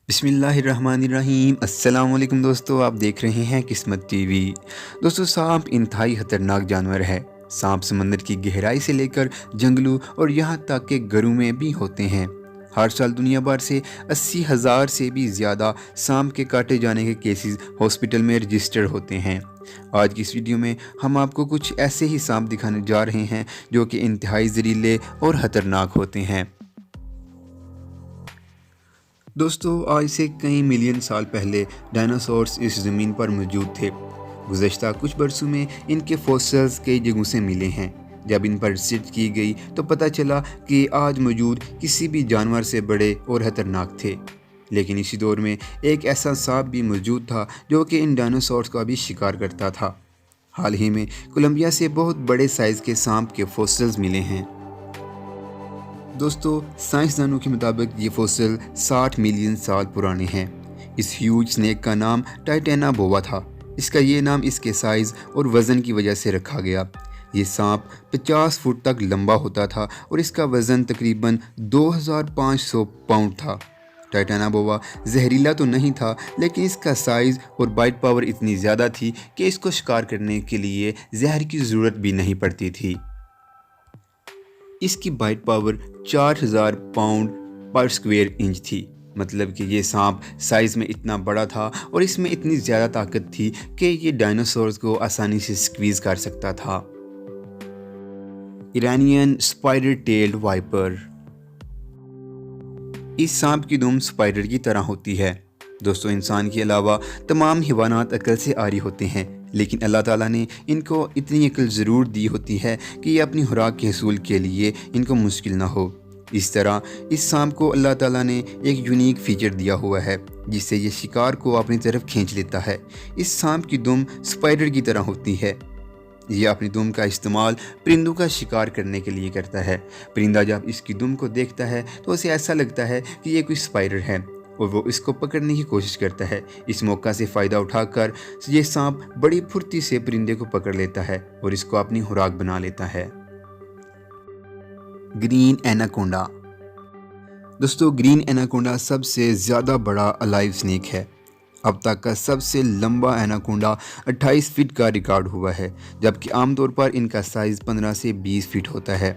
बिस्मिल्लाहिर्रहमानिर्रहीम। अस्सलाम वालेकुम दोस्तों, आप देख रहे हैं किस्मत टीवी। दोस्तों, सांप इंतहाई खतरनाक जानवर है। सांप समंदर की गहराई से लेकर जंगलों और यहाँ तक के घरों में भी होते हैं। हर साल दुनिया भर से 80,000 से भी ज़्यादा सांप के काटे जाने के केसेस हॉस्पिटल में रजिस्टर होते हैं। आज की इस वीडियो में हम आपको कुछ ऐसे ही सांप दिखाने जा रहे हैं जो कि इंतहाई जहरीले और ख़तरनाक होते हैं। दोस्तों, आज से कई मिलियन साल पहले डायनासोर्स इस ज़मीन पर मौजूद थे। गुज़श्ता कुछ बरसों में इनके फॉसिल्स कई जगहों से मिले हैं। जब इन पर रिसर्च की गई तो पता चला कि आज मौजूद किसी भी जानवर से बड़े और ख़तरनाक थे। लेकिन इसी दौर में एक ऐसा सांप भी मौजूद था जो कि इन डायनासोर्स का भी शिकार करता था। हाल ही में कोलंबिया से बहुत बड़े साइज़ के सांप के फॉसिल्स मिले हैं। दोस्तों, साइंसदानों के मुताबिक ये फॉसिल 60 मिलियन साल पुराने हैं। इस ह्यूज स्नेक का नाम टाइटेना बोवा था। इसका ये नाम इसके साइज़ और वज़न की वजह से रखा गया। ये सांप 50 फुट तक लंबा होता था और इसका वज़न तकरीबन 2500 पाउंड था। टाइटेना बोवा जहरीला तो नहीं था, लेकिन इसका साइज़ और बाइट पावर इतनी ज़्यादा थी कि इसको शिकार करने के लिए जहर की ज़रूरत भी नहीं पड़ती थी। इसकी बाइट पावर 4000 पाउंड पर स्क्वायर इंच थी। मतलब कि ये सांप साइज़ में इतना बड़ा था और इसमें इतनी ज़्यादा ताकत थी कि ये डायनासोर्स को आसानी से स्क्वीज़ कर सकता था। Iranian spider tailed viper. इस सांप की दुम स्पाइडर की तरह होती है। दोस्तों, इंसान के अलावा तमाम हैवानात अक्ल से आरी होते हैं, लेकिन अल्लाह ताला ने इनको इतनी अक्ल ज़रूर दी होती है कि ये अपनी खुराक के हसूल के लिए इनको मुश्किल ना हो। इस तरह इस सांप को अल्लाह ताला ने एक यूनिक फ़ीचर दिया हुआ है जिससे ये शिकार को अपनी तरफ खींच लेता है। इस सांप की दुम स्पाइडर की तरह होती है। यह अपनी दुम का इस्तेमाल परिंदों का शिकार करने के लिए करता है। परिंदा जब इसकी दुम को देखता है तो उसे ऐसा लगता है कि ये कोई स्पाइडर है और वो इसको पकड़ने की कोशिश करता है। इस मौका से फ़ायदा उठाकर ये सांप बड़ी फुर्ती से परिंदे को पकड़ लेता है और इसको अपनी खुराक बना लेता है। Green anaconda. दोस्तों, ग्रीन एनाकोंडा सबसे ज़्यादा बड़ा अलाइव स्नेक है। अब तक का सबसे लंबा एनाकोंडा 28 फीट का रिकॉर्ड हुआ है, जबकि आमतौर पर इनका साइज़ 15 से 20 फीट होता है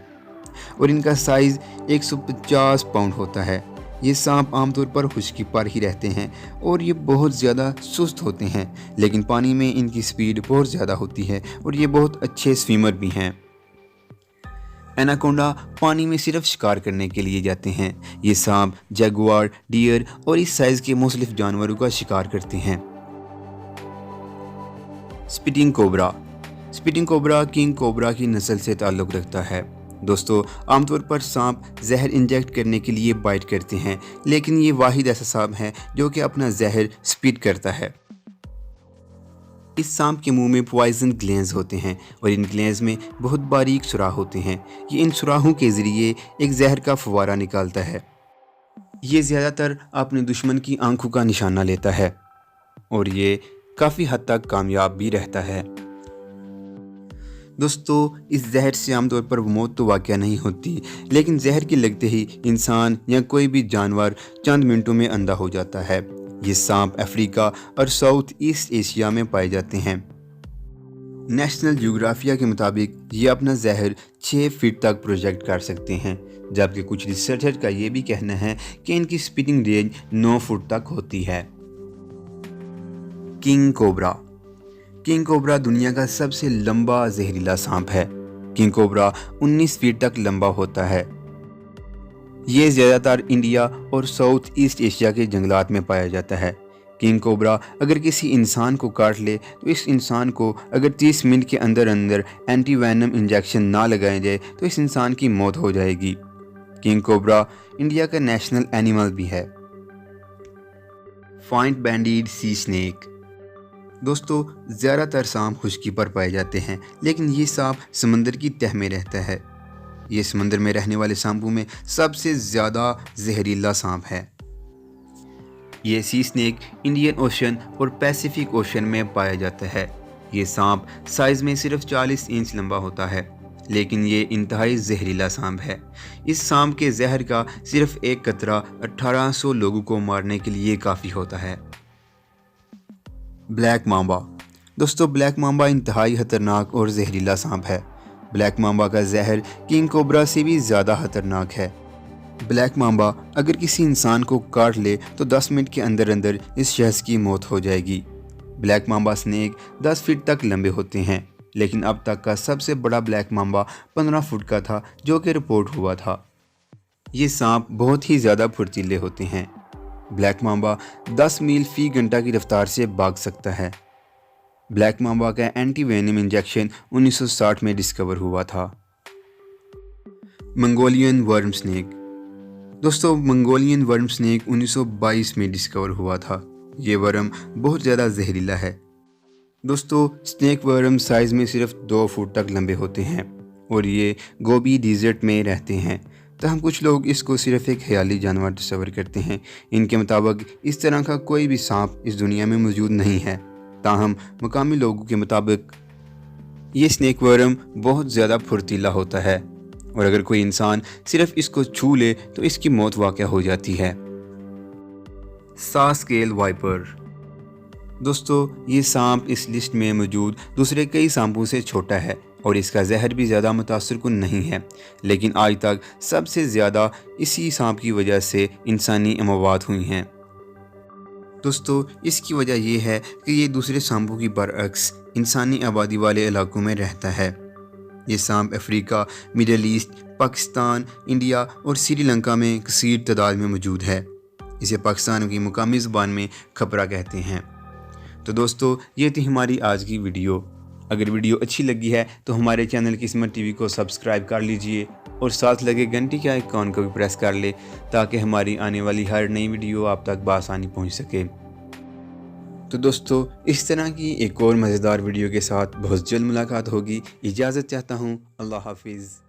और इनका साइज़ 150 पाउंड होता है। ये सांप आमतौर पर खुश्की पर ही रहते हैं और ये बहुत ज़्यादा सुस्त होते हैं, लेकिन पानी में इनकी स्पीड बहुत ज़्यादा होती है और ये बहुत अच्छे स्विमर भी हैं। एनाकोंडा पानी में सिर्फ शिकार करने के लिए जाते हैं। ये सांप जगुआर, डियर और इस साइज़ के मुख्तलिफ जानवरों का शिकार करते हैं। Spitting cobra. Spitting cobra king cobra की नस्ल से ताल्लुक़ रखता है। दोस्तों, आमतौर पर सांप जहर इंजेक्ट करने के लिए बाइट करते हैं, लेकिन ये वाहिद ऐसा सांप है जो कि अपना जहर स्पिट करता है। इस सांप के मुंह में पॉइजन ग्लैंड्स होते हैं और इन ग्लैंड्स में बहुत बारीक सुराख होते हैं। ये इन सुराखों के ज़रिए एक जहर का फव्वारा निकालता है। ये ज़्यादातर अपने दुश्मन की आंखों का निशाना लेता है और ये काफ़ी हद तक कामयाब भी रहता है। दोस्तों, इस जहर से आमतौर पर मौत तो वाक़या नहीं होती, लेकिन जहर के लगते ही इंसान या कोई भी जानवर चंद मिनटों में अंधा हो जाता है। ये सांप अफ्रीका और साउथ ईस्ट एशिया में पाए जाते हैं। नेशनल ज्योग्राफिया के मुताबिक ये अपना जहर 6 फीट तक प्रोजेक्ट कर सकते हैं, जबकि कुछ रिसर्चर का ये भी कहना है कि इनकी स्पिटिंग रेंज 9 फुट तक होती है। King cobra. किंग कोबरा दुनिया का सबसे लंबा जहरीला सांप है। किंग कोबरा 19 फीट तक लंबा होता है। ये ज़्यादातर इंडिया और साउथ ईस्ट एशिया के जंगलात में पाया जाता है। किंग कोबरा अगर किसी इंसान को काट ले तो इस इंसान को अगर 30 मिनट के अंदर अंदर एंटी वैनम इंजेक्शन ना लगाया जाए तो इस इंसान की मौत हो जाएगी। किंग कोबरा इंडिया का नेशनल एनिमल भी है। Point banded sea snake. दोस्तों, ज़्यादातर सांप खुश्की पर पाए जाते हैं, लेकिन ये सांप समंदर की तह में रहता है। ये समंदर में रहने वाले सांपों में सबसे ज़्यादा जहरीला सांप है। ये सी स्नेक इंडियन ओशन और पैसिफिक ओशन में पाया जाता है। ये सांप साइज़ में सिर्फ 40 इंच लंबा होता है। लेकिन ये इंतहाई जहरीला सांप है। इस सांप के जहर का सिर्फ एक कतरा 1800 लोगों को मारने के लिए काफ़ी होता है। Black Mamba. दोस्तों, ब्लैक मांबा इंतहाई खतरनाक और जहरीला सांप है। ब्लैक मांबा का जहर किंग कोबरा से भी ज़्यादा खतरनाक है। ब्लैक मांबा अगर किसी इंसान को काट ले तो 10 मिनट के अंदर अंदर इस शख्स की मौत हो जाएगी। ब्लैक मांबा स्नेक 10 फीट तक लंबे होते हैं, लेकिन अब तक का सबसे बड़ा ब्लैक मांबा 15 फुट का था, जो कि रिपोर्ट हुआ था। ये सांप बहुत ही ज़्यादा फुर्तीले होते हैं। ब्लैक मांबा 10 मील फी घंटा की रफ्तार से भाग सकता है। ब्लैक मांबा का एंटीवेनम इंजेक्शन 1960 में डिस्कवर हुआ था। Mongolian worm snake. दोस्तों, मंगोलियन वर्म स्नेक 1922 में डिस्कवर हुआ था। ये वर्म बहुत ज़्यादा जहरीला है। दोस्तों, स्नेक वर्म साइज़ में सिर्फ 2 फुट तक लंबे होते हैं और ये गोबी डिज़र्ट में रहते हैं। तहम कुछ लोग इसको सिर्फ एक ख्याली जानवर तस्वर करते हैं। इनके मुताबिक इस तरह का कोई भी सांप इस दुनिया में मौजूद नहीं है। ताहम मकामी लोगों के मुताबिक ये स्नेक वर्म बहुत ज़्यादा फुर्तीला होता है और अगर कोई इंसान सिर्फ इसको छू ले तो इसकी मौत वाक़या हो जाती है। सा-स्केल वाइपर। दोस्तों, ये सांप इस लिस्ट में मौजूद दूसरे कई सांपों से छोटा है और इसका जहर भी ज़्यादा मुतासिरकुन नहीं है, लेकिन आज तक सबसे ज़्यादा इसी सांप की वजह से इंसानी अमवात हुई हैं। दोस्तों, इसकी वजह यह है कि ये दूसरे सांपों की बरअक्स इंसानी आबादी वाले इलाकों में रहता है। ये सांप Africa, middle east, Pakistan, India और श्रीलंका में कसीर तादाद में मौजूद है। इसे पाकिस्तान की मुकामी ज़बान में खपरा कहते हैं। तो दोस्तों, ये थी हमारी आज की वीडियो। अगर वीडियो अच्छी लगी है तो हमारे चैनल किस्मत टीवी को सब्सक्राइब कर लीजिए और साथ लगे घंटी के आइकॉन को भी प्रेस कर ले, ताकि हमारी आने वाली हर नई वीडियो आप तक बआसानी पहुंच सके। तो दोस्तों, इस तरह की एक और मज़ेदार वीडियो के साथ बहुत जल्द मुलाकात होगी। इजाज़त चाहता हूँ। अल्लाह हाफिज़।